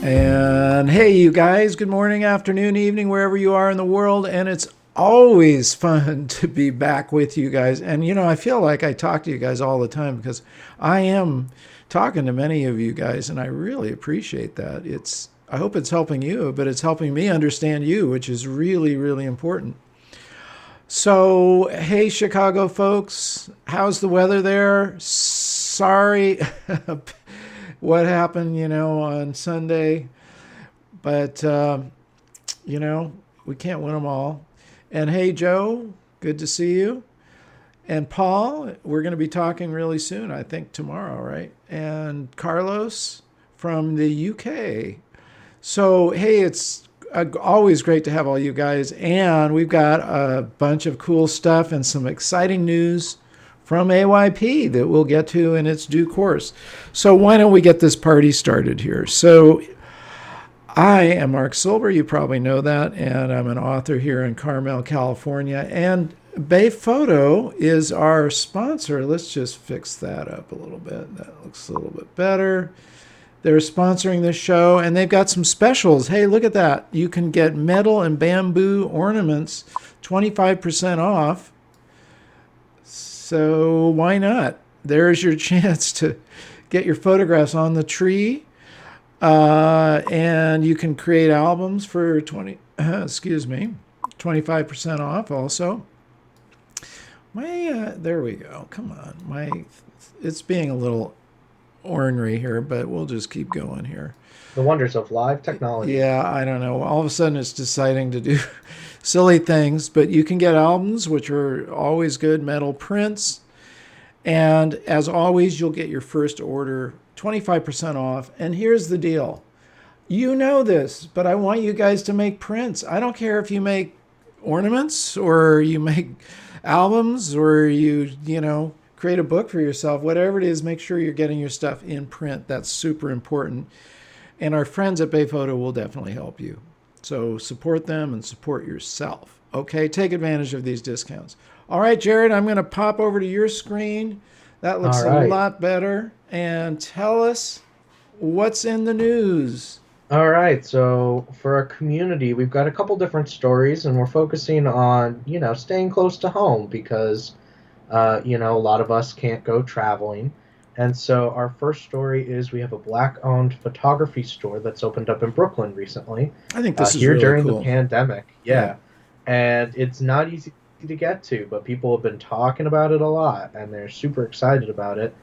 And hey, you guys, good morning, afternoon, evening, wherever you are in the world. And it's always fun to be back with you guys. And, I feel like I talk to you guys all the time because I am talking to many of you guys, and I really appreciate that. I hope it's helping you, but it's helping me understand you, which is really, really important. So, hey, Chicago folks, how's the weather there? Sorry what happened, on Sunday. But, we can't win them all. And hey, Joe, good to see you. And Paul, we're going to be talking really soon, I think tomorrow, right? And Carlos from the UK. So, hey, it's always great to have all you guys. And we've got a bunch of cool stuff and some exciting news from AYP that we'll get to in its due course. So why don't we get this party started here? So I am Marc Silber, you probably know that, and I'm an author here in Carmel, California. And Bay Photo is our sponsor. Let's just fix that up a little bit. That looks a little bit better. They're sponsoring this show, and they've got some specials. Hey, look at that. You can get metal and bamboo ornaments 25% off. So why not? There's your chance to get your photographs on the tree. And you can create albums for 25% off also. There we go. Come on. It's being a little ornery here, but we'll just keep going here. The wonders of live technology. Yeah, I don't know. All of a sudden it's deciding to do silly things, but you can get albums, which are always good, metal prints. And as always, you'll get your first order 25% off. And here's the deal. You know this, but I want you guys to make prints. I don't care if you make ornaments or you make albums or you create a book for yourself. Whatever it is, make sure you're getting your stuff in print. That's super important. And our friends at Bay Photo will definitely help you. So support them and support yourself. Okay, take advantage of these discounts. All right, Jared, I'm going to pop over to your screen. That looks All a right. lot better. And tell us what's in the news. All right. So for our community, we've got a couple different stories, and we're focusing on, staying close to home because, a lot of us can't go traveling. And so our first story is we have a black-owned photography store that's opened up in Brooklyn recently, I think this is here really during the cool. pandemic. Yeah. Yeah. And it's not easy to get to, but people have been talking about it a lot, and they're super excited about it.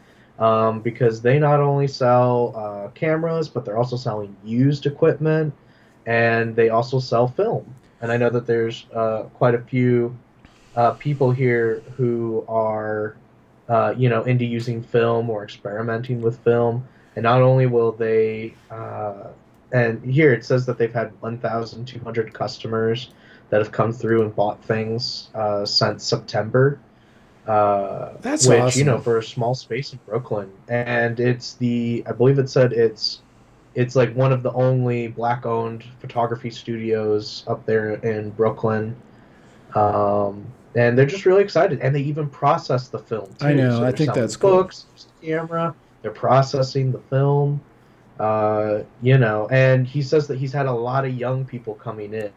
Because they not only sell cameras, but they're also selling used equipment, and they also sell film. And I know that there's quite a few people here who are, into using film or experimenting with film. And not only will they, and here it says that they've had 1,200 customers that have come through and bought things since September, That's which awesome. for a small space in Brooklyn, and I believe it said it's like one of the only black-owned photography studios up there in Brooklyn, and they're just really excited, and they even process the film I too. know. So I they're think selling that's cool. books, camera, they're processing the film, and he says that he's had a lot of young people coming in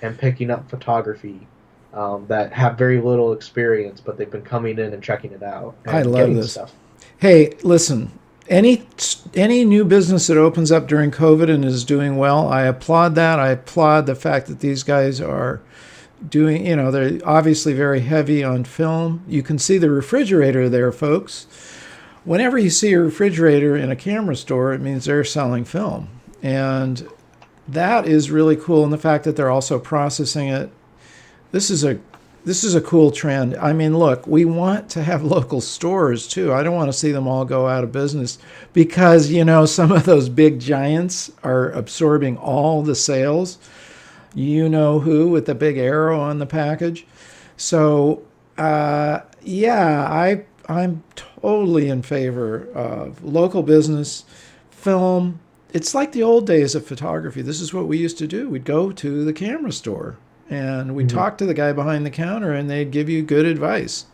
and picking up photography that have very little experience, but they've been coming in and checking it out I and love getting this. stuff. Hey, listen. Any new business that opens up during COVID and is doing well, I applaud that. I applaud the fact that these guys are doing, they're obviously very heavy on film. You can see the refrigerator there, folks. Whenever you see a refrigerator in a camera store, it means they're selling film. And that is really cool. And the fact that they're also processing it, this is a this is a cool trend. I mean, look, we want to have local stores too. I don't want to see them all go out of business because, some of those big giants are absorbing all the sales. You know who with the big arrow on the package. So, yeah, I'm totally in favor of local business, film. It's like the old days of photography. This is what we used to do. We'd go to the camera store and we'd Mhm. talk to the guy behind the counter and they'd give you good advice.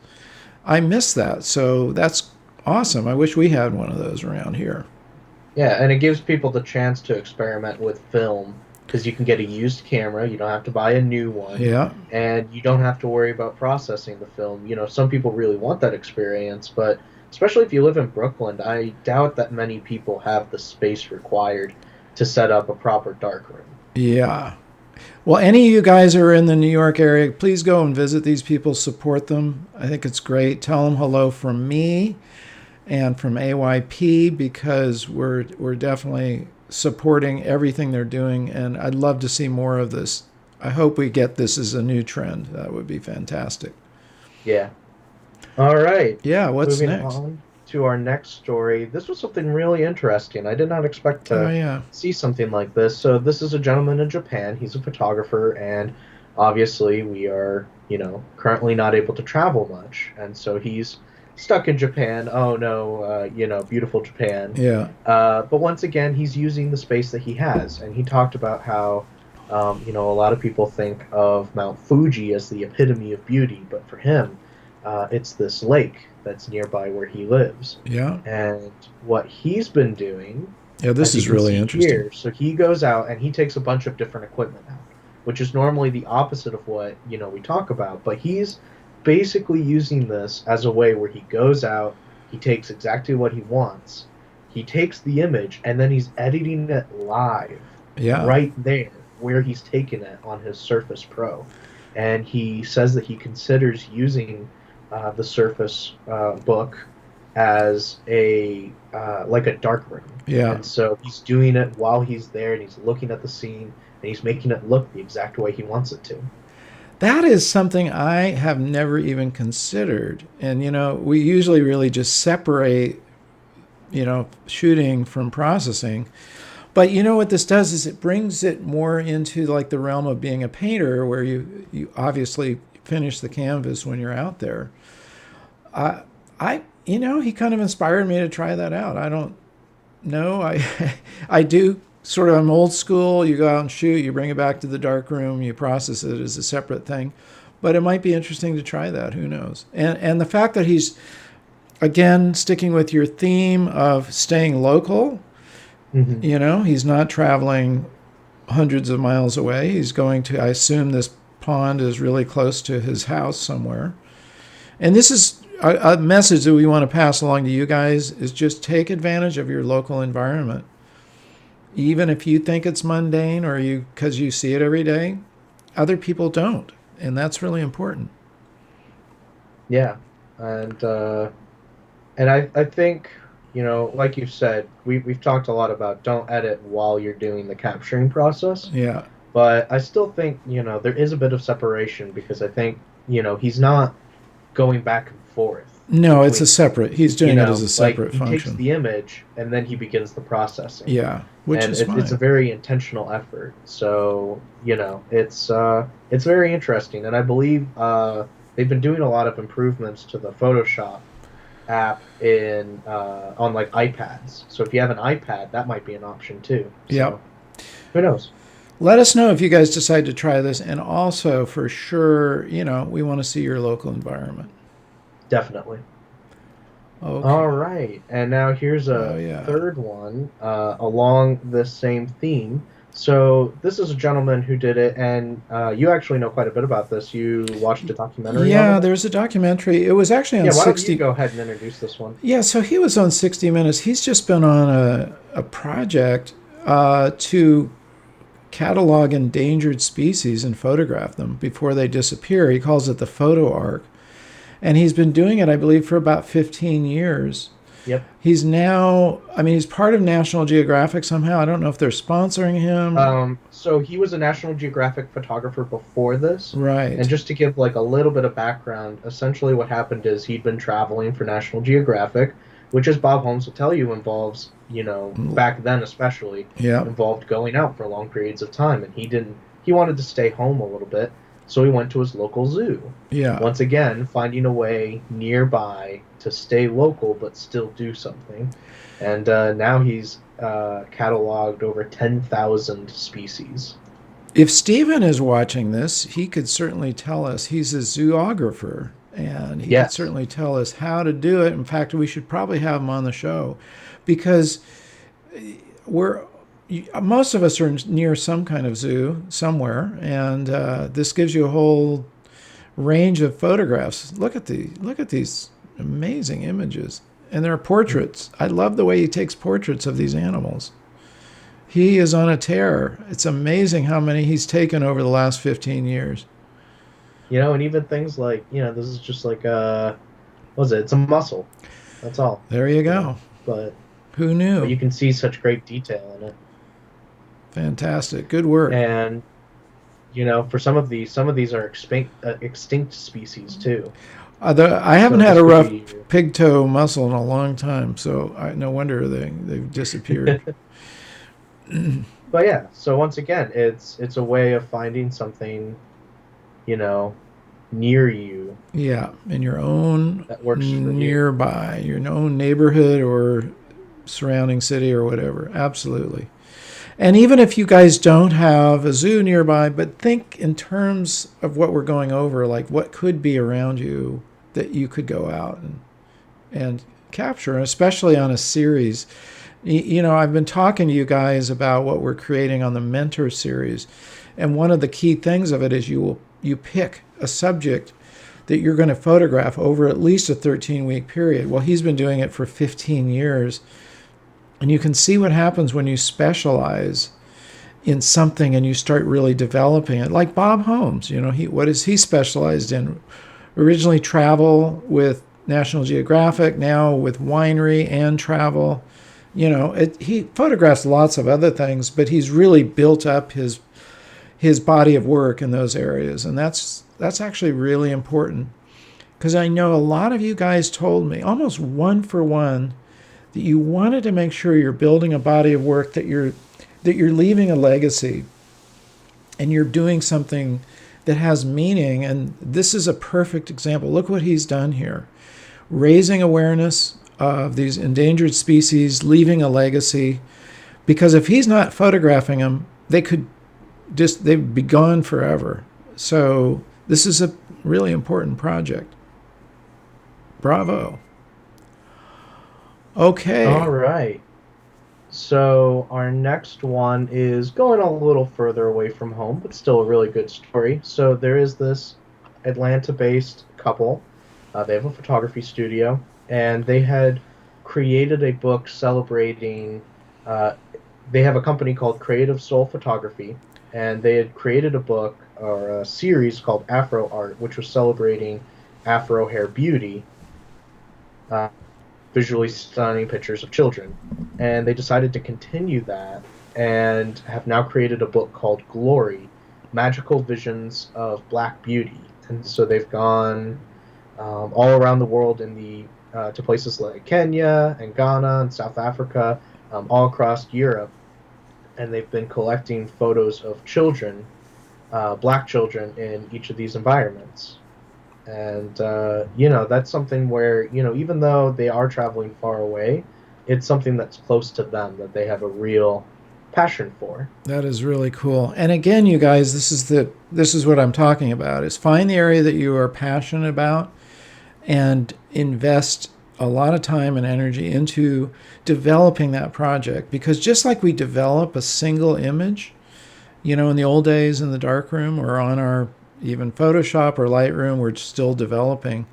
I miss that. So that's awesome. I wish we had one of those around here. Yeah, and it gives people the chance to experiment with film because you can get a used camera, you don't have to buy a new one, Yeah. and you don't have to worry about processing the film. Some people really want that experience, but especially if you live in Brooklyn, I doubt that many people have the space required to set up a proper darkroom. Yeah. Well, any of you guys who are in the New York area, please go and visit these people, support them. I think it's great. Tell them hello from me and from AYP because we're definitely supporting everything they're doing, and I'd love to see more of this. I hope we get this as a new trend. That would be fantastic. Yeah. All right. Yeah, what's Moving next? on to our next story. This was something really interesting. I did not expect Oh to yeah. see something like this. So, this is a gentleman in Japan. He's a photographer, and obviously, we are, currently not able to travel much. And so he's stuck in Japan. Oh no, beautiful Japan. Yeah. But once again, he's using the space that he has. And he talked about how, a lot of people think of Mount Fuji as the epitome of beauty, but for him, it's this lake that's nearby where he lives. Yeah. And what he's been doing, Yeah, this as you is can really see interesting. here, so he goes out and he takes a bunch of different equipment out, which is normally the opposite of what, we talk about. But he's basically using this as a way where he goes out, he takes exactly what he wants, he takes the image, and then he's editing it live Yeah. right there where he's taken it on his Surface Pro. And he says that he considers using the Surface Book as a like a dark room, Yeah. and so he's doing it while he's there, and he's looking at the scene, and he's making it look the exact way he wants it to. That is something I have never even considered. And we usually really just separate, shooting from processing. But what this does is it brings it more into like the realm of being a painter, where you obviously finish the canvas when you're out there. He kind of inspired me to try that out. I don't know. I do sort of. I'm old school. You go out and shoot. You bring it back to the dark room. You process it as a separate thing. But it might be interesting to try that. Who knows? And the fact that he's again sticking with your theme of staying local. Hmm. He's not traveling hundreds of miles away. He's going to. I assume this pond is really close to his house somewhere. And this is a message that we want to pass along to you guys: is just take advantage of your local environment, even if you think it's mundane or because you see it every day. Other people don't, and that's really important. Yeah, and I think, like you said, we've talked a lot about don't edit while you're doing the capturing process, Yeah. but I still think, there is a bit of separation because I think, he's not going back and forth No, it's between, a separate. He's doing it as a like separate he takes function. the image and then he begins the processing. Yeah, which And is it's a fine. very intentional effort. So, it's very interesting. And I believe they've been doing a lot of improvements to the Photoshop app in on like iPads. So if you have an iPad, that might be an option too. Yep. So who knows? Let us know if you guys decide to try this, and also for sure, we want to see your local environment. Definitely. Okay. All right, and now here's Oh a yeah. third one along this same theme. So this is a gentleman who did it, and you actually know quite a bit about this. You watched a documentary on Yeah, it. there's a documentary. It was actually on Yeah, why don't you 60. go ahead and introduce this one? Yeah, so he was on 60 Minutes. He's just been on a project to catalog endangered species and photograph them before they disappear. He calls it the photo arc. And he's been doing it, I believe, for about 15 years. Yep. He's now, I mean, he's part of National Geographic somehow. I don't know if they're sponsoring him. So he was a National Geographic photographer before this. And Right. just to give like a little bit of background, essentially what happened is he'd been traveling for National Geographic, which as Bob Holmes will tell you involves, back then especially, Yeah. involved going out for long periods of time. And he wanted to stay home a little bit. So he went to his local zoo. Yeah. Once again, finding a way nearby to stay local but still do something. And now he's cataloged over 10,000 species. If Stephen is watching this, he could certainly tell us. He's a zoographer, and he could Yes. certainly tell us how to do it. In fact, we should probably have him on the show because we're most of us are near some kind of zoo somewhere, and this gives you a whole range of photographs. Look at these amazing images, and they're portraits. I love the way he takes portraits of these animals. He is on a tear. It's amazing how many he's taken over the last 15 years. And even things like, this is just like what was it? It's a muscle. That's all. There you You know, go. but Who but knew? you can see such great detail in it. Fantastic. Good work. And for some of these are extinct species too. I haven't So had a this could rough be. pig toe muscle in a long time, so no wonder they've disappeared. But yeah, so once again, it's a way of finding something, you know, near you Yeah, in your own that works for you. nearby, your own neighborhood or surrounding city or whatever. Absolutely. And even if you guys don't have a zoo nearby, but think in terms of what we're going over, like what could be around you that you could go out and capture, especially on a series. I've been talking to you guys about what we're creating on the mentor series, and one of the key things of it is you pick a subject that you're going to photograph over at least a 13-week period. Well, he's been doing it for 15 years, and you can see what happens when you specialize in something and you start really developing it. Like Bob Holmes, what is he specialized in? Originally travel with National Geographic, now with winery and travel. He photographs lots of other things, but he's really built up his body of work in those areas, and that's actually really important because I know a lot of you guys told me almost one for one that you wanted to make sure you're building a body of work, that you're leaving a legacy and you're doing something that has meaning. And this is a perfect example. Look what he's done here, raising awareness of these endangered species, leaving a legacy. Because if he's not photographing them, they'd be gone forever. So this is a really important project. Bravo. All Okay. right. So our next one is going a little further away from home, but still a really good story. So there is this Atlanta-based couple. They have a photography studio, and they had created a book celebrating. Uh, they have a company called Creative Soul Photography, and they had created a book or a series called Afro Art, which was celebrating Afro hair beauty, uh, visually stunning pictures of children. And they decided to continue that and have now created a book called Glory, Magical Visions of Black Beauty. And so they've gone all around the world to places like Kenya and Ghana and South Africa, all across Europe, and they've been collecting photos of children, black children, in each of these environments. And that's something where even though they are traveling far away, it's something that's close to them that they have a real passion for. That is really cool. And again, you guys, this is what I'm talking about. Is find the area that you are passionate about and invest a lot of time and energy into developing that project, because just like we develop a single image, in the old days in the darkroom or on our even Photoshop or Lightroom, we're still developing.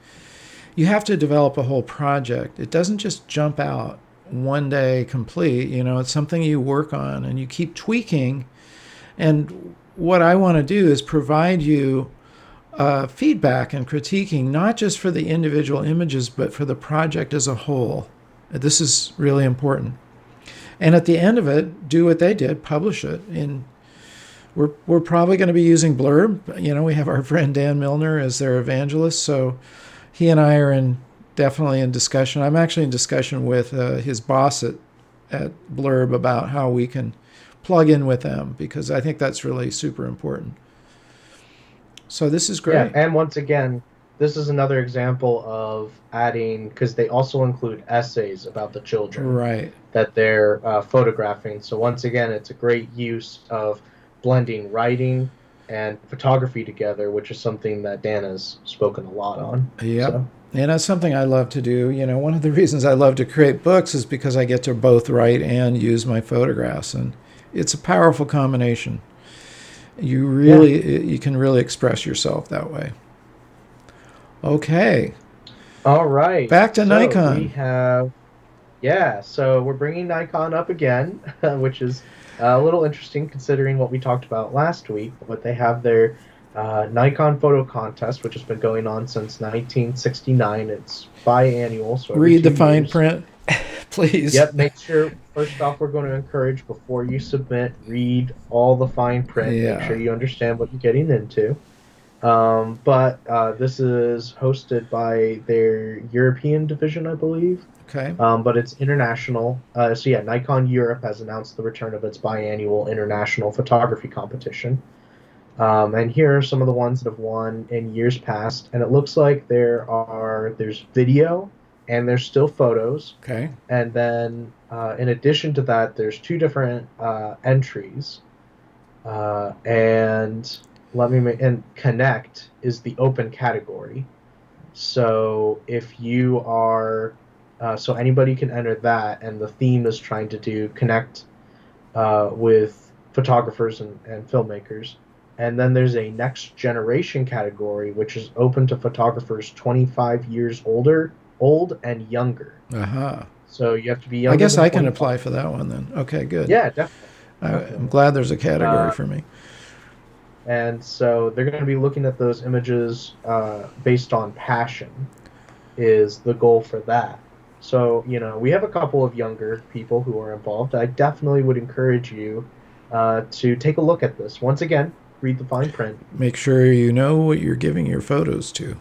You have to develop a whole project. It doesn't just jump out one day complete. It's something you work on and you keep tweaking. And what I want to do is provide you feedback and critiquing, not just for the individual images, but for the project as a whole. This is really important. And at the end of it, do what they did, publish it. And we're probably going to be using Blurb. We have our friend Dan Milner as their evangelist, so he and I are definitely in discussion. I'm actually in discussion with his boss at Blurb about how we can plug in with them, because I think that's really super important. So this is Yeah, great. and once again, this is another example of adding, because they also include essays about the children Right. that they're photographing. So once again, it's a great use of blending writing and photography together, which is something that Dan has spoken a lot on. Yep. So And that's something I love to do. One of the reasons I love to create books is because I get to both write and use my photographs. And it's a powerful combination. Yeah. You can really express yourself that way. Okay, All right. back to So we Nikon. have, yeah, so we're bringing Nikon up again, which is a little interesting considering what we talked about last week. But they have their Nikon photo contest, which has been going on since 1969. It's biannual, so every Read the two fine years. print, please. Yep, make sure, first off, we're going to encourage before you submit, read all the fine print, make sure Yeah. you understand what you're getting into. But this is hosted by their European division, I believe. Okay. But it's international. So yeah, Nikon Europe has announced the return of its biannual international photography competition. And here are some of the ones that have won in years past. And it looks like there's video and there's still photos. Okay. And then in addition to that, there's two different entries. And and connect is the open category. So if you are, so anybody can enter that, and the theme is trying to do connect with photographers and filmmakers. And then there's a next generation category, which is open to photographers 25 years old and younger. Uh-huh. So you have to be I younger guess than I can 25. apply for that one then. Okay, good. Yeah, definitely, I'm definitely. glad there's a category Uh, for me. and so they're going to be looking at those images based on passion is the goal for that. So, we have a couple of younger people who are involved. I definitely would encourage you to take a look at this. Once again, read the fine print. Make sure you know what you're giving your photos to.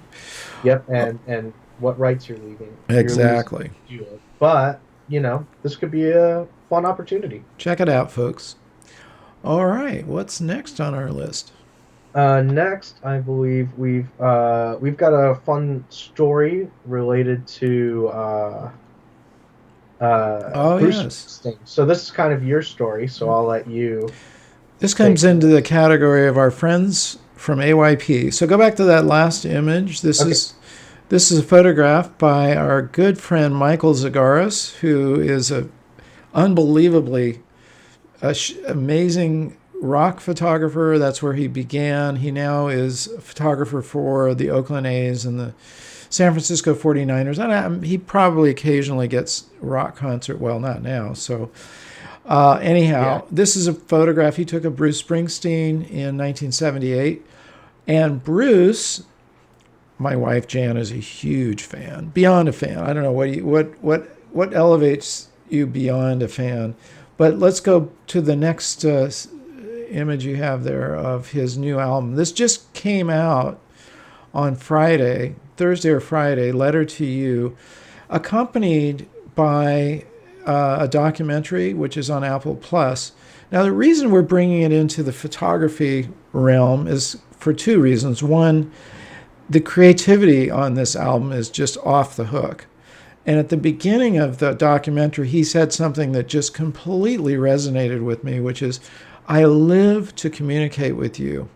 Yep, Oh, and what rights you're leaving. You're losing exactly. to it. But, this could be a fun opportunity. Check it out, folks. All right, what's next on our list? Next, I believe we've got a fun story related to Oh, Bruce yes. Springsteen. So this is kind of your story, so I'll let you This take comes into the this. category of our friends from AYP. So go back to that last image. Okay. This is a photograph by our good friend Michael Zagaris, who is a unbelievably amazing rock photographer. That's where he began. He now is a photographer for the Oakland A's and the San Francisco 49ers. And he probably occasionally gets rock concert. Well, not now. So Yeah. anyhow, this is a photograph he took of Bruce Springsteen in 1978. And Bruce, my wife Jan, is a huge fan, beyond a fan. I don't know what elevates you beyond a fan. But let's go to the next image you have there of his new album. This just came out on Friday, Thursday or Friday, Letter to You, accompanied by a documentary which is on Apple Plus. Now, the reason we're bringing it into the photography realm is for two reasons. One, the creativity on this album is just off the hook. And at the beginning of the documentary, he said something that just completely resonated with me, which is, I live to communicate with you.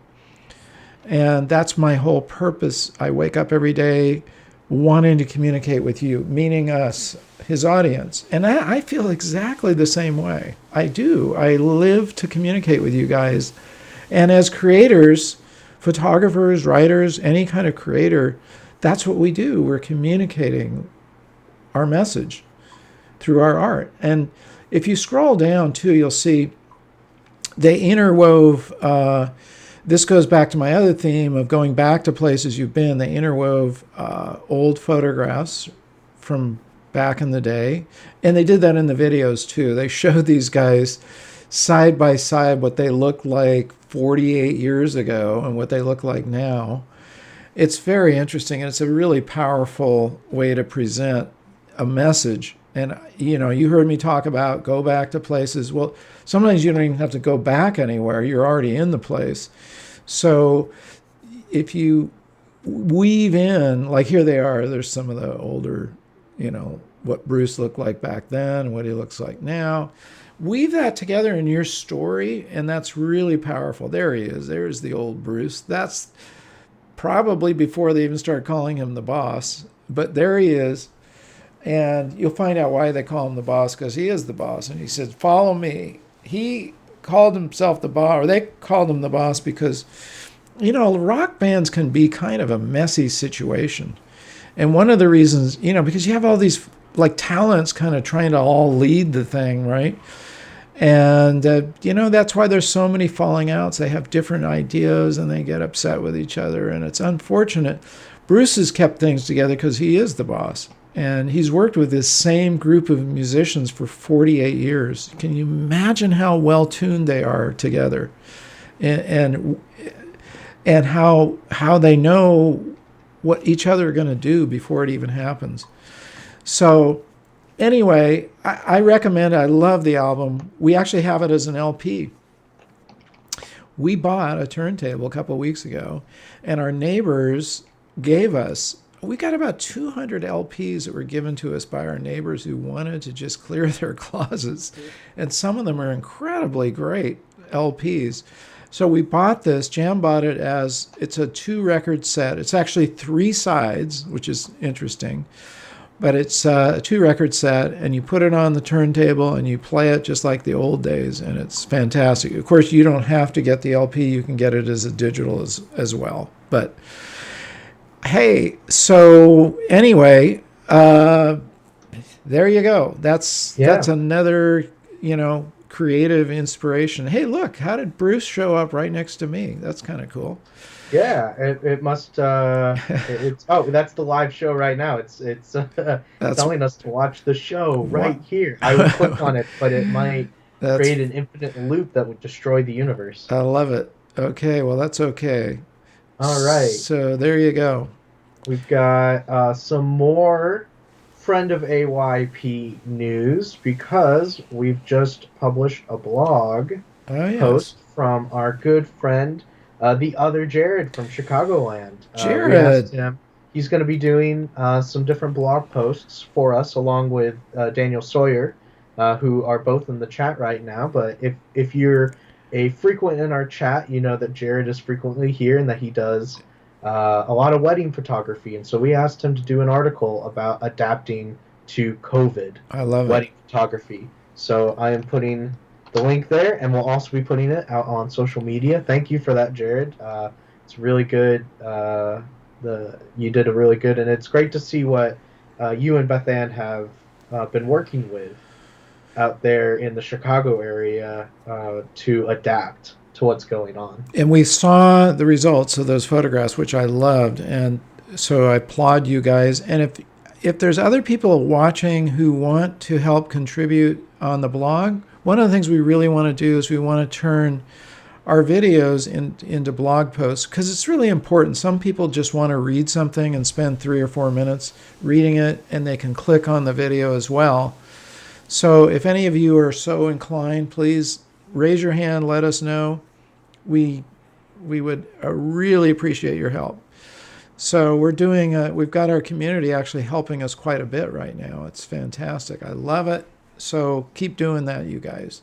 And that's my whole purpose. I wake up every day wanting to communicate with you, meaning us, his audience. And I feel exactly the same way. I do. I live to communicate with you guys. And as creators, photographers, writers, any kind of creator, that's what we do. We're communicating our message through our art. And if you scroll down too, you'll see they interwove. This goes back to my other theme of going back to places you've been. They interwove old photographs from back in the day, and they did that in the videos too. They showed these guys side by side what they looked like 48 years ago and what they look like now. It's very interesting, and it's a really powerful way to present a message. And you heard me talk about go back to places. Well, sometimes you don't even have to go back anywhere. You're already in the place. So if you weave in, like here they are, there's some of the older, what Bruce looked like back then and what he looks like now. Weave that together in your story, and that's really powerful. There he is. There's the old Bruce. That's probably before they even started calling him the boss. but there he is. And you'll find out why they call him the boss, because he is the boss. And he said, follow me. He called himself the boss, or they called him the boss because, rock bands can be kind of a messy situation. And one of the reasons, because you have all these like talents kind of trying to all lead the thing, right? And, that's why there's so many falling outs. They have different ideas and they get upset with each other. And it's unfortunate. Bruce has kept things together because he is the boss. And he's worked with this same group of musicians for 48 years. Can you imagine how well tuned they are together, and how they know what each other are going to do before it even happens? So anyway, I recommend. I love the album. We actually have it as an LP. We bought a turntable a couple of weeks ago, and our neighbors gave us. We got about 200 LPs that were given to us by our neighbors who wanted to just clear their closets. And some of them are incredibly great LPs. So we bought this. Jam bought it as it's a 2-record set. It's actually 3 sides, which is interesting. But it's a 2-record set, and you put it on the turntable and you play it just like the old days, and it's fantastic. Of course, you don't have to get the LP. You can get it as a digital as well. But hey, so anyway, there you go. That's another, creative inspiration. Hey, look, how did Bruce show up right next to me? That's kind of cool. Yeah, it must. It's that's the live show right now. It's telling us to watch the show right here. I would click on it, but it might create an infinite loop that would destroy the universe. I love it. Okay, well that's okay. All right. So there you go. We've got some more friend of AYP news because we've just published a blog post from our good friend, the other Jared from Chicagoland. Jared. We asked him, he's going to be doing some different blog posts for us along with Daniel Sawyer, who are both in the chat right now. But if you're a frequent in our chat, you know that Jared is frequently here and that he does a lot of wedding photography. And so we asked him to do an article about adapting to COVID. I love wedding photography. So I am putting the link there, and we'll also be putting it out on social media. Thank you for that, Jared. It's really good. You did a really good, and it's great to see what you and Beth Ann have been working with out there in the Chicago area to adapt to what's going on. And we saw the results of those photographs, which I loved, and so I applaud you guys. And if there's other people watching who want to help contribute on the blog, one of the things we really want to do is we want to turn our videos into blog posts, because it's really important. Some people just want to read something and spend 3 or 4 minutes reading it, and they can click on the video as well. So if any of you are so inclined, please raise your hand, let us know. We would really appreciate your help. So we've got our community actually helping us quite a bit right now. It's fantastic. I love it. So keep doing that, you guys.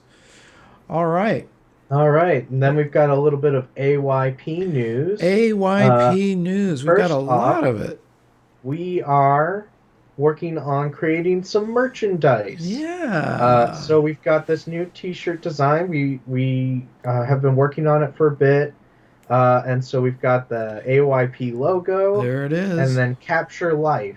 All right. And then we've got a little bit of AYP news. AYP news. We've got a lot of it. We are working on creating some merchandise. Yeah. So we've got this new T-shirt design. We have been working on it for a bit. And so we've got the AYP logo. There it is. And then Capture Life.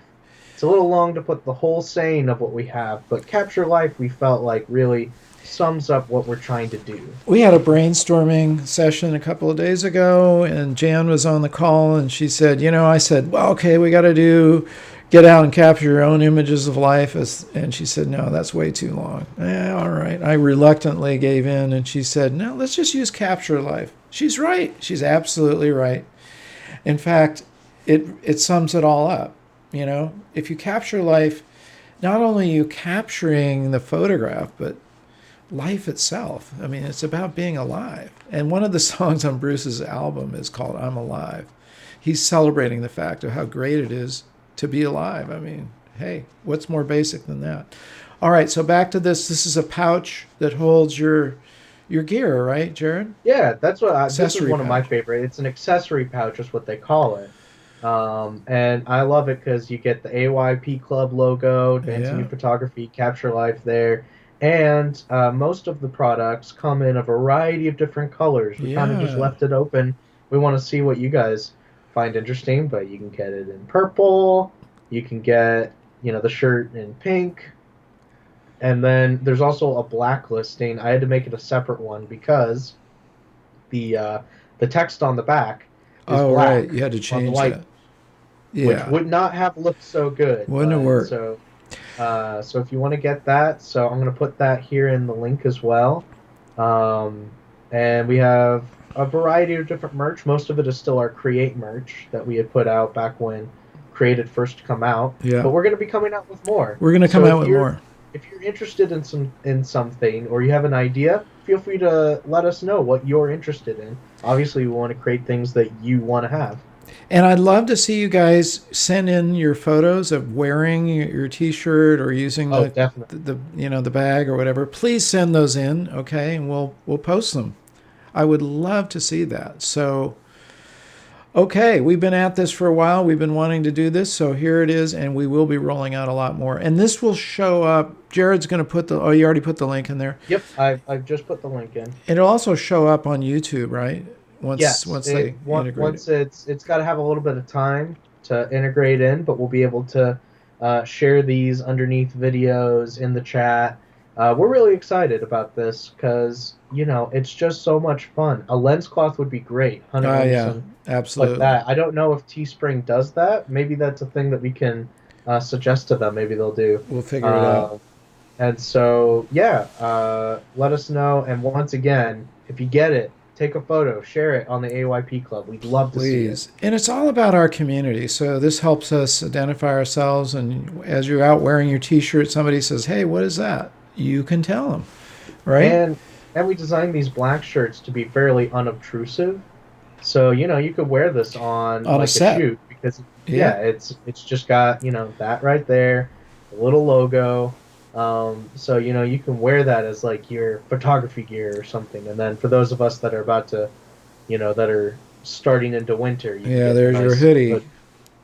It's a little long to put the whole saying of what we have, but Capture Life we felt like really sums up what we're trying to do. We had a brainstorming session a couple of days ago, and Jan was on the call, and she said, I said, well, okay, we got to get out and capture your own images of life. And she said, no, that's way too long. All right. I reluctantly gave in, and she said, no, let's just use Capture Life. She's right. She's absolutely right. In fact, it sums it all up. If you capture life, not only are you capturing the photograph, but life itself. I mean, it's about being alive. And one of the songs on Bruce's album is called I'm Alive. He's celebrating the fact of how great it is to be alive. I mean, hey, what's more basic than that? All right, so back to this. This is a pouch that holds your gear, right, Jared? Yeah, that's what this is Accessory one of my pouch. favorite. It's an accessory pouch is what they call it. And I love it because you get the AYP Club logo, Advancing Yeah. Your Photography, Capture Life there. And most of the products come in a variety of different colors. We kind of just Yeah. left it open. We want to see what you guys find interesting, but you can get it in purple. You can get, the shirt in pink. And then there's also a black listing. I had to make it a separate one because the uh, the text on the back is Oh, right. black You had to on the change white, that. which Yeah. would not have looked so good. Wouldn't have But worked. so if you want to get that, so I'm gonna put that here in the link as well. Um, and we have a variety of different merch. Most of it is still our Create merch that we had put out back when Create had first come out. Yeah. But we're gonna be coming out with more. We're going to come So out with more. if you're interested in something or you have an idea, feel free to let us know what you're interested in. Obviously, we want to create things that you want to have. And I'd love to see you guys send in your photos of wearing your T-shirt or using Oh, definitely. the bag or whatever. Please send those in, okay? And we'll post them. I would love to see that. So, okay, we've been at this for a while. We've been wanting to do this, so here it is, and we will be rolling out a lot more. And this will show up. Jared's going to put the. Oh, you already put the link in there. Yep, I've just put the link in. It'll also show up on YouTube, right? Yes, Once they integrate it. once it's got to have a little bit of time to integrate in, but we'll be able to share these underneath videos in the chat. We're really excited about this because it's just so much fun. A lens cloth would be great, Oh yeah, $100 like absolutely. that. I don't know if Teespring does that. Maybe that's a thing that we can suggest to them. Maybe they'll do. We'll figure it out. Uh, and so, yeah, let us know. And once again, if you get it, take a photo, share it on the AYP Club. We'd love to see it. Please. And it's all about our community. So this helps us identify ourselves. And as you're out wearing your T-shirt, somebody says, "Hey, what is that?" You can tell them, right? And we designed these black shirts to be fairly unobtrusive. So, you could wear this on On a like a set. shoot because Yeah. it's just got, that right there, the little logo. So, you can wear that as like your photography gear or something. And then for those of us that are about to, that are starting into winter, you can Yeah. get a There's your nice hoodie. hood.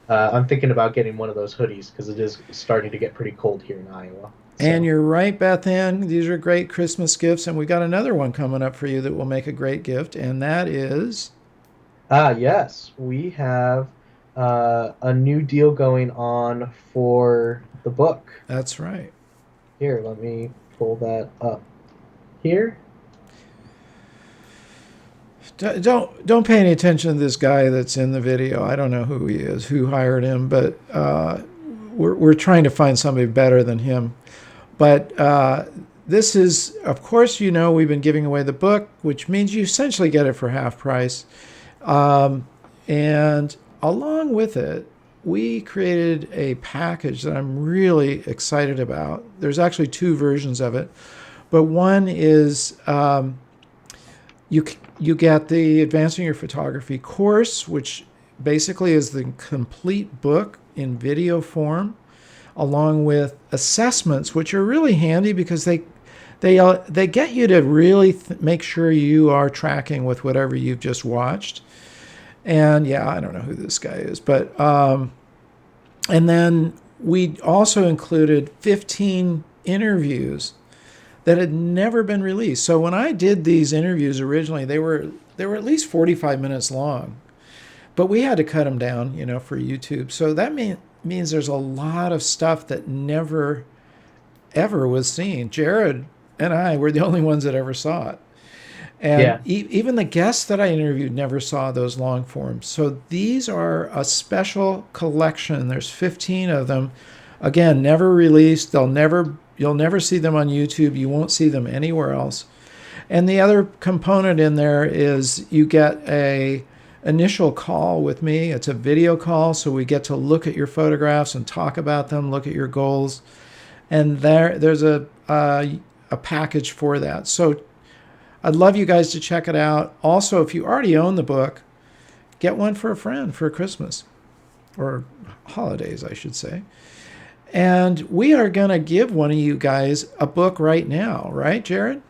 I'm thinking about getting one of those hoodies because it is starting to get pretty cold here in Iowa. And So, you're right, Beth Ann. These are great Christmas gifts, and we got another one coming up for you that will make a great gift, and that is yes, we have a new deal going on for the book. that's right. Here, let me pull that up here. Don't pay any attention to this guy that's in the video. I don't know who he is, who hired him, but we're trying to find somebody better than him. But this is, of course, we've been giving away the book, which means you essentially get it for half price. And along with it, we created a package that I'm really excited about. There's actually two versions of it, but one is you get the Advancing Your Photography course, which basically is the complete book in video form, along with assessments, which are really handy because they get you to really make sure you are tracking with whatever you've just watched. And yeah, I don't know who this guy is, but and then we also included 15 interviews that had never been released. So when I did these interviews originally, they were at least 45 minutes long, but we had to cut them down, for YouTube. So that means there's a lot of stuff that never ever was seen. Jared and I were the only ones that ever saw it. And Yeah. even the guests that I interviewed never saw those long forms. So these are a special collection. There's 15 of them. Again, never released. You'll never see them on YouTube. You won't see them anywhere else. And the other component in there is you get a initial call with me. It's a video call, so we get to look at your photographs and talk about them, look at your goals. And there's a package for that. So I'd love you guys to check it out. Also, if you already own the book, get one for a friend for Christmas or holidays, I should say. And we are going to give one of you guys a book right now, right, Jared?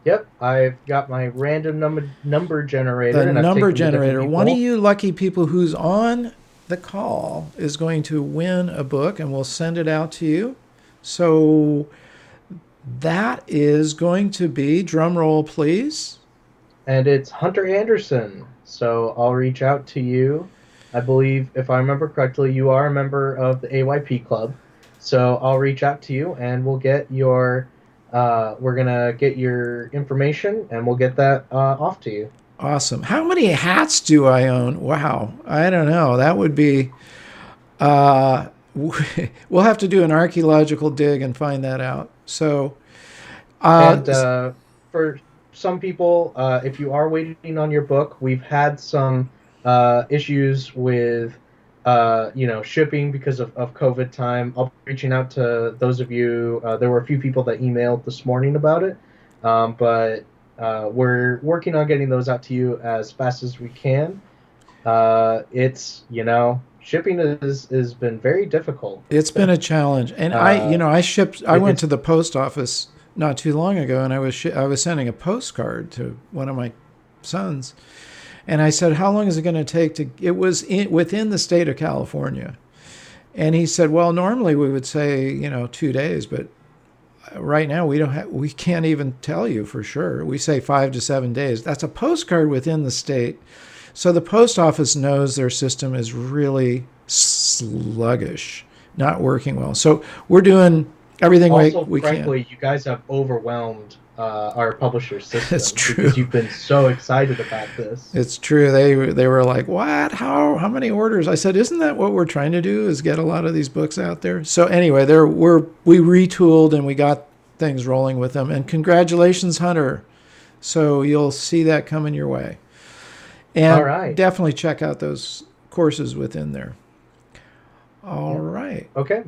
Yep. I've got my random number generator, The and I've number taken the different generator. One of people. you lucky people who's on the call is going to win a book, and we'll send it out to you. So that is going to be, drum roll please. And it's Hunter Anderson. So I'll reach out to you. I believe, if I remember correctly, you are a member of the AYP club. So I'll reach out to you, and we'll get your, we're gonna get your information, and we'll get that off to you. Awesome. How many hats do I own? Wow. I don't know. That would be, uh, we'll have to do an archaeological dig and find that out. So, And for some people, if you are waiting on your book, we've had some issues with, shipping because of COVID time. I'll be reaching out to those of you. There were a few people that emailed this morning about it, but we're working on getting those out to you as fast as we can. Shipping is been very difficult. it's been a challenge. And I went to the post office not too long ago, and I was sending a postcard to one of my sons. And I said, how long is it going to take to, it was within the state of California. And he said, well, normally we would say, 2 days, but right now we can't even tell you for sure. We say 5 to 7 days. That's a postcard within the state. So the post office knows their system is really sluggish, not working well. So we're doing everything we frankly, can. you guys have overwhelmed our publisher system. It's true. Because you've been so excited about this. It's true. They were like, what? How many orders? I said, isn't that what we're trying to do? Is get a lot of these books out there. So anyway, we retooled and we got things rolling with them. And congratulations, Hunter. So you'll see that coming your way. And all right. Definitely check out those courses within there. All right. Okay.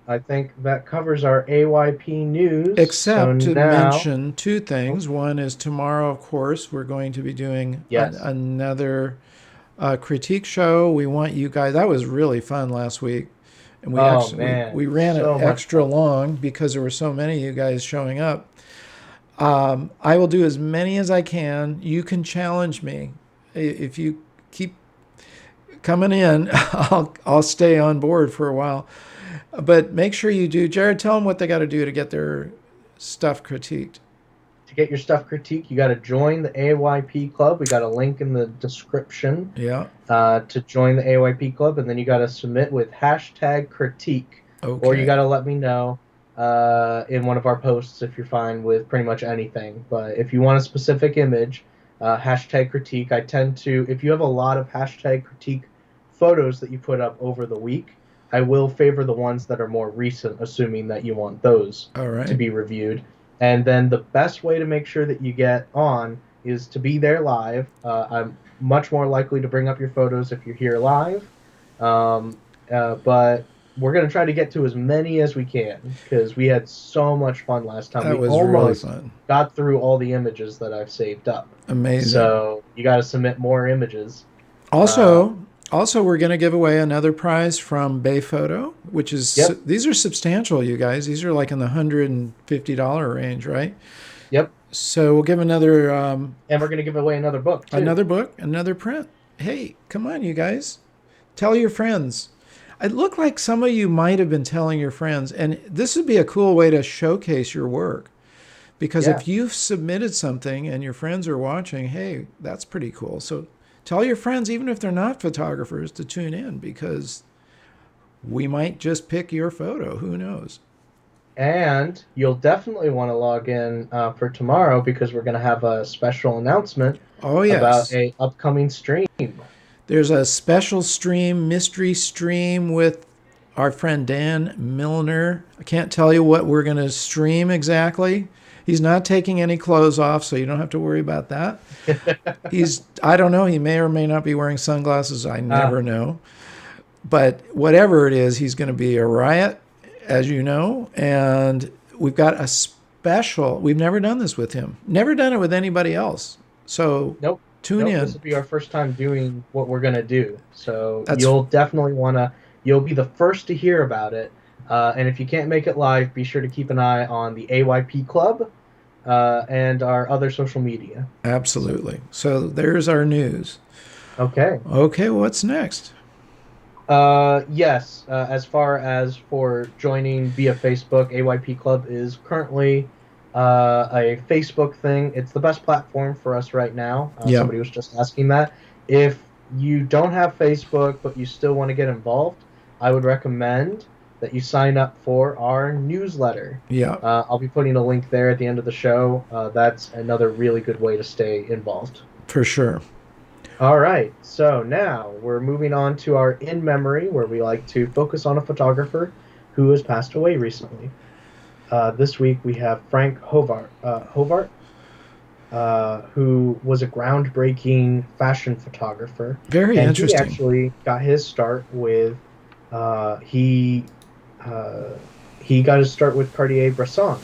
I think that covers our AYP news. Except to mention two things. One is tomorrow, of course, we're going to be doing another critique show. We want you guys. That was really fun last week. And we ran it extra long because there were so many of you guys showing up. I will do as many as I can. You can challenge me. If you keep coming in, I'll stay on board for a while. But make sure you do. Jared, tell them what they got to do to get their stuff critiqued. To get your stuff critiqued, you got to join the AYP club. We got a link in the description. Yeah. To join the AYP club, and then you got to submit with #critique. Okay. Or you got to let me know in one of our posts if you're fine with pretty much anything. But if you want a specific image, #critique. I tend to, if you have a lot of #critique photos that you put up over the week, I will favor the ones that are more recent, assuming that you want those to be reviewed. And then the best way to make sure that you get on is to be there live. I'm much more likely to bring up your photos if you're here live. But we're going to try to get to as many as we can because we had so much fun last time. That was really fun. Got through all the images that I've saved up. Amazing. So you got to submit more images. Also, we're going to give away another prize from Bay Photo, which is, these are substantial, you guys. These are like in the $150 range, right? Yep. So we'll give another... and we're going to give away another book, too. Another book, another print. Hey, come on, you guys. Tell your friends. It looked like some of you might have been telling your friends, and this would be a cool way to showcase your work. Because if you've submitted something and your friends are watching, hey, that's pretty cool. So tell your friends, even if they're not photographers, to tune in because we might just pick your photo. Who knows? And you'll definitely want to log in for tomorrow because we're going to have a special announcement about an upcoming stream. There's a special stream, mystery stream with our friend Dan Milner. I can't tell you what we're going to stream exactly. He's not taking any clothes off, so you don't have to worry about that. I don't know, he may or may not be wearing sunglasses. I never know. But whatever it is, he's going to be a riot, as you know. And we've got a special, we've never done this with him. Never done it with anybody else. So tune in. This will be our first time doing what we're going to do. So you'll definitely want to, you'll be the first to hear about it. And if you can't make it live, be sure to keep an eye on the AYP Club and our other social media. Absolutely. So there's our news. Okay. Okay, what's next? Yes. As far as for joining via Facebook, AYP Club is currently a Facebook thing. It's the best platform for us right now. Yeah, Somebody was just asking that. If you don't have Facebook but you still want to get involved, I would recommend that you sign up for our newsletter. yeah, I'll be putting a link there at the end of the show. That's another really good way to stay involved. for sure. All right, so now we're moving on to our in memory, where we like to focus on a photographer who has passed away recently. This week we have Frank Hobart, who was a groundbreaking fashion photographer, Very and he interesting. actually got his start with uh, he uh, he got his start with Cartier-Bresson.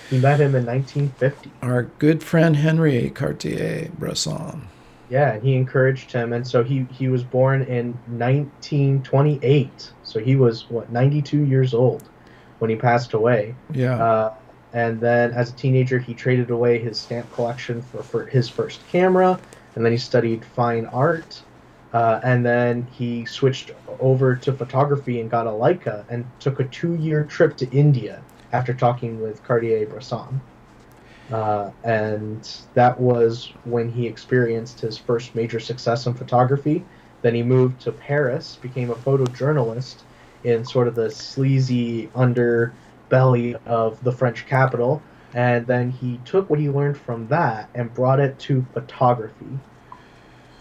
He met him in 1950. Our good friend Henri Cartier-Bresson. Yeah, and he encouraged him, and so he was born in 1928. So he was what 92 years old when he passed away. Yeah. Uh, and then as a teenager, he traded away his stamp collection for his first camera, and then he studied fine art, and then he switched over to photography and got a Leica and took a 2-year trip to India after talking with Cartier-Bresson. And that was when he experienced his first major success in photography. Then he moved to Paris, became a photojournalist in sort of the sleazy underbelly of the French capital. And then he took what he learned from that and brought it to photography.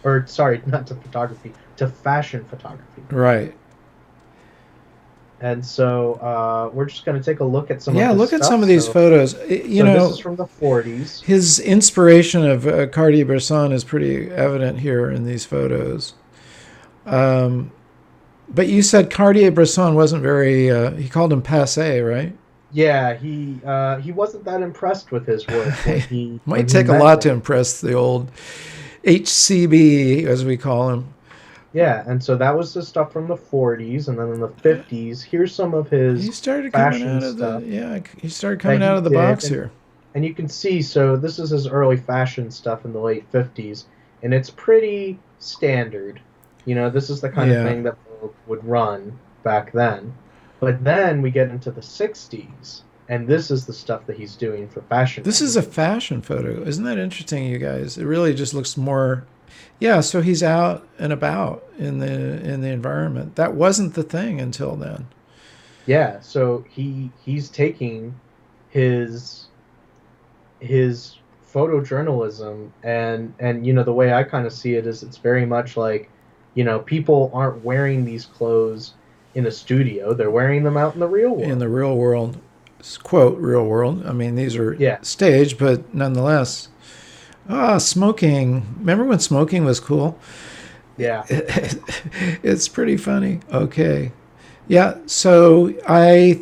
Or, sorry, not to photography, to fashion photography. Right. And so we're just going to take a look at some of Yeah, his look at stuff. some of these photos. You So this is know, from the 40s. his inspiration of Cartier-Bresson is pretty evident here in these photos. Um, but you said Cartier-Bresson wasn't very, he called him passé, right? Yeah, he wasn't that impressed with his work when Might he take a met lot to him. impress the old HCB, as we call him. Yeah, and so that was the stuff from the 40s, and then in the 50s, here's some of his He started coming fashion out of the, stuff yeah, he started that coming out he of the did, box here. and you can see. So this is his early fashion stuff in the late 50s, and it's pretty standard. This is the kind of Yeah. thing that Vogue would run back then. But then we get into the 60s, and this is the stuff that he's doing for fashion This is a magazines. fashion photo. Isn't that interesting, you guys? It really just looks more. Yeah, so he's out and about in the environment. That wasn't the thing until then. Yeah, so he's taking his his photojournalism, and the way I kind of see it is it's very much like, people aren't wearing these clothes in a studio, they're wearing them out in the real In world. the real world, quote, real world. I mean, these are Yeah. staged, but nonetheless. Ah, smoking. Remember when smoking was cool? Yeah. It's pretty funny. Okay. Yeah, so I.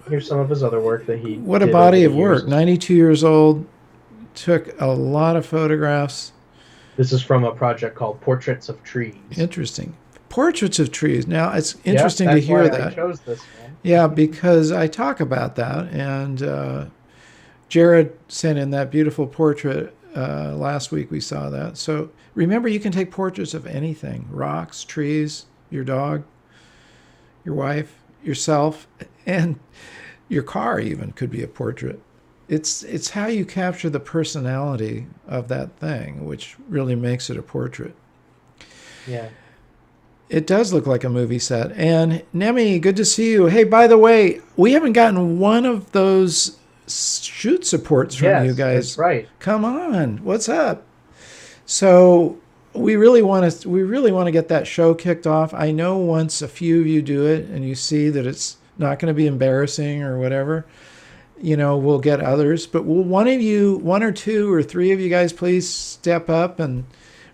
Here's some of his other work that he What a did over body the of years work. as well. 92 years old, took a lot of photographs. This is from a project called Portraits of Trees. Interesting. Portraits of trees. Now, it's Yep, interesting to that's hear why I that. chose this one. Yeah, because I talk about that. And Jared sent in that beautiful portrait last week. We saw that. So remember, you can take portraits of anything: rocks, trees, your dog, your wife, yourself, and your car even could be a portrait. It's how you capture the personality of that thing, which really makes it a portrait. Yeah. It does look like a movie set. And Nemi, good to see you. Hey, by the way, we haven't gotten one of those shoot supports from you Yes, that's guys. right. Come on, what's up? So we really want to get that show kicked off. I know once a few of you do it and you see that it's not going to be embarrassing or whatever, we'll get others. But will one of you, one or two or three of you guys, please step up and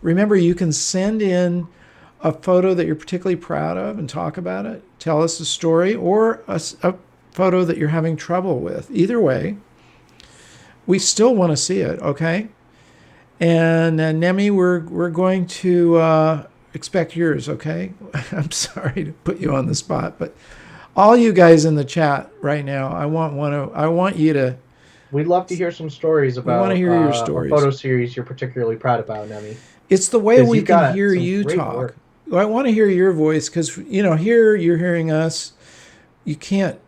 remember you can send in a photo that you're particularly proud of and talk about it. Tell us a story or a photo that you're having trouble with. Either way, we still want to see it, okay? And Nemi, we're going to expect yours, okay? I'm sorry to put you on the spot, but all you guys in the chat right now, I want you to. We'd love to hear some stories We want to about hear your a stories. photo series you're particularly proud about, Nemi, It's the way because we you've can got hear some you great talk. work. I want to hear your voice because, here you're hearing us. You can't,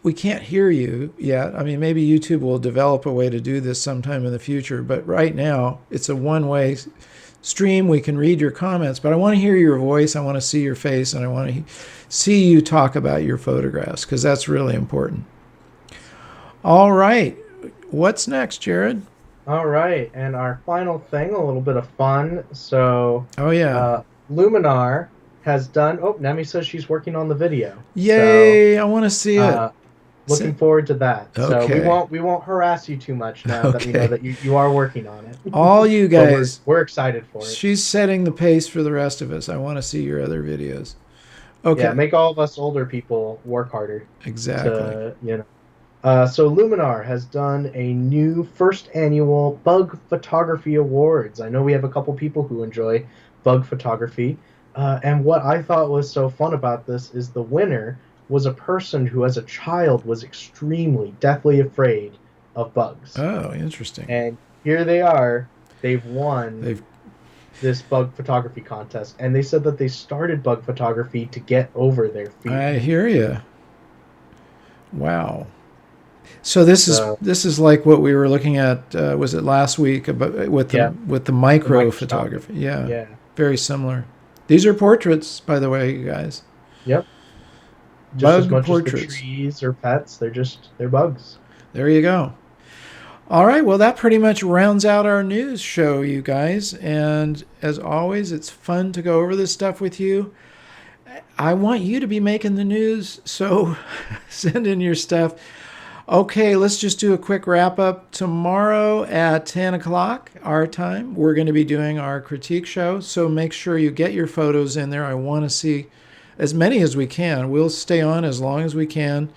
we can't hear you yet. I mean, maybe YouTube will develop a way to do this sometime in the future, but right now it's a one-way stream. We can read your comments, but I want to hear your voice. I want to see your face, and I want to see you talk about your photographs because that's really important. All right. What's next, Jared? All right, and our final thing, a little bit of fun. So, Oh, yeah. Luminar has done. Oh, Nemi says she's working on the video. Yay! I want to see it. Looking forward to that. Okay. So we won't harass you too much now that we know that you are working on it. All you guys, we're excited for it. She's setting the pace for the rest of us. I want to see your other videos. Okay. Yeah, make all of us older people work harder. Exactly. So Luminar has done a new first annual Bug Photography Awards. I know we have a couple people who enjoy bug photography. And what I thought was so fun about this is the winner was a person who, as a child, was extremely deathly afraid of bugs. Oh, interesting. And here they are. They've won this bug photography contest. And they said that they started bug photography to get over their fear. I hear you. Wow. So this is like what we were looking at. Was it last week with the micro photography? Yeah. Very similar. These are portraits, by the way, you guys. Yep. Just bug as much portraits. As the trees or pets, they're bugs. There you go. All right, well, that pretty much rounds out our news show, you guys. And as always, it's fun to go over this stuff with you. I want you to be making the news, so send in your stuff. Okay, let's just do a quick wrap up. Tomorrow at 10 o'clock our time, we're going to be doing our critique show. So make sure you get your photos in there. I want to see as many as we can. We'll stay on as long as we can.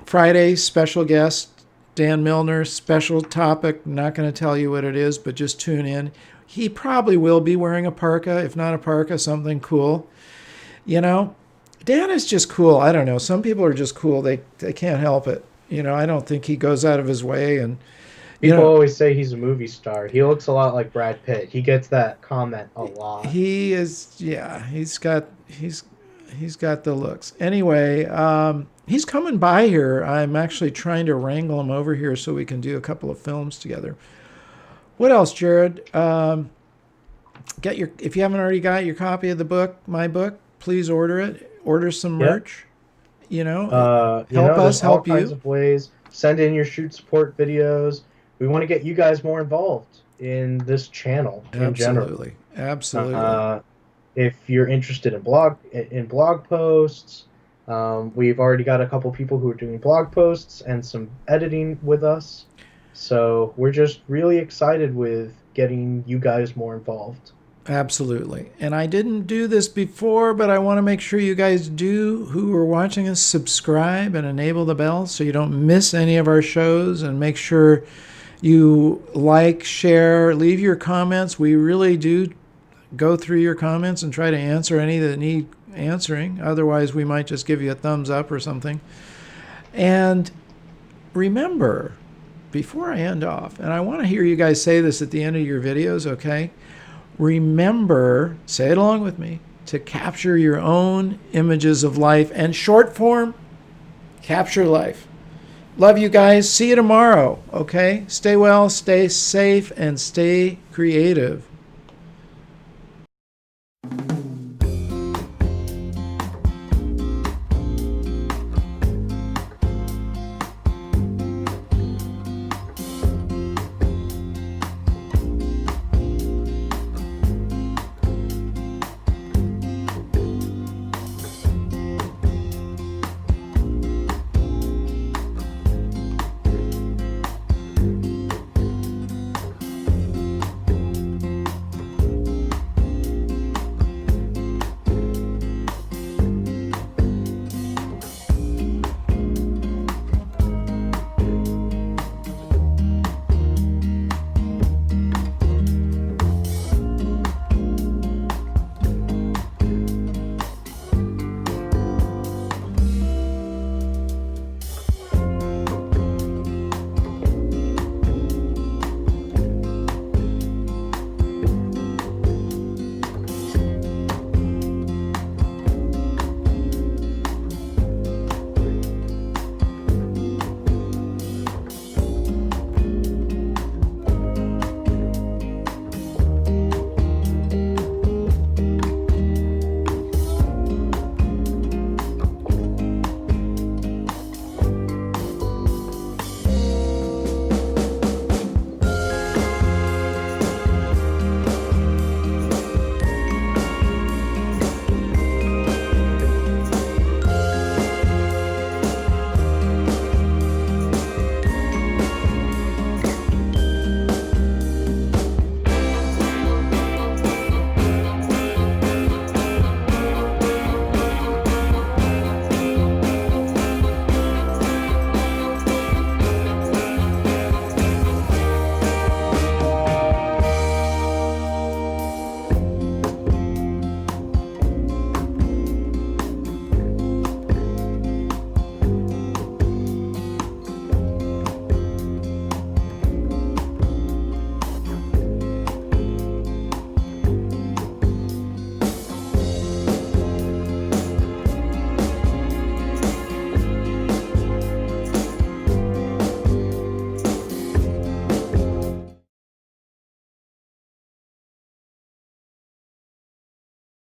Friday, special guest, Dan Milner, special topic. Not going to tell you what it is, but just tune in. He probably will be wearing a parka. If not a parka, something cool. Dan is just cool. I don't know. Some people are just cool. They can't help it. I don't think he goes out of his way. And people always say he's a movie star. He looks a lot like Brad Pitt. He gets that comment a lot. He is. Yeah, he's got the looks. Anyway, he's coming by here. I'm actually trying to wrangle him over here so we can do a couple of films together. What else, Jared? If you haven't already got your copy of the book, my book, please order it. Order some merch. Help us help you. All kinds of ways. Send in your shoot support videos. We want to get you guys more involved in this channel in general. Absolutely. If you're interested in blog posts, we've already got a couple people who are doing blog posts and some editing with us. So we're just really excited with getting you guys more involved. Absolutely. And I didn't do this before, but I want to make sure you guys do, who are watching us, subscribe and enable the bell so you don't miss any of our shows, and make sure you like, share, leave your comments. We really do go through your comments and try to answer any that need answering. Otherwise, we might just give you a thumbs up or something. And remember, before I end off, and I want to hear you guys say this at the end of your videos, okay? Remember, say it along with me, to capture your own images of life, and short form, capture life. Love you guys. See you tomorrow, okay? Stay well, stay safe, and stay creative.